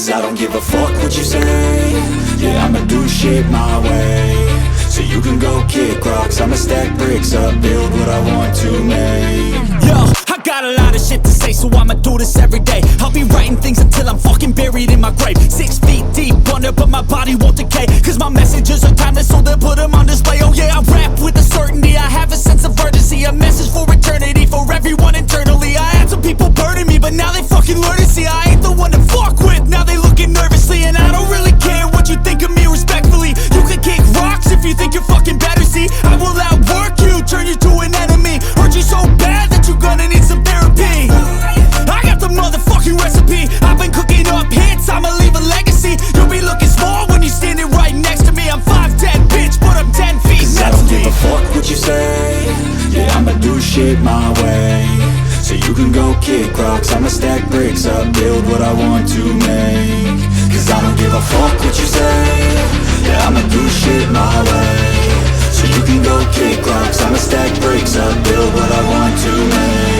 Cause I don't give a fuck what you say. Yeah, I'ma do shit my way. So you can go kick rocks, I'ma stack bricks up, build what I want to make. Yo, I got a lot of shit to say, so I'ma do this every day. I'll be writing things until I'm fucking buried in my grave. 6 feet deep under, but my body won't decay. Cause my messages are timeless, so they'll put them on display. Oh yeah, I rap with a certainty, I have a sense of urgency. A message for eternity, for everyone internally. I had some people burning me, but now they fucking learn to see I ain't the one to fuck with, now they looking nervously. And I don't really care what you think of me, respectfully. You can kick rocks if you think you're fucking better, see. I will outwork you, turn you to an enemy. Hurt you so bad that you're gonna need some therapy. I got the motherfucking recipe. I've been cooking up hits, I'ma leave a legacy. You'll be looking small when you're standing right next to me. I'm 5'10", bitch, but I'm 10 feet. Cause I don't give a fuck what you say. Yeah, I'ma do shit my way. So you can go kick rocks, I'ma stack bricks up, build what I want to make. Cause I don't give a fuck what you say. Yeah, I'ma do shit my way. So you can go kick rocks, I'ma stack bricks up, build what I want to make.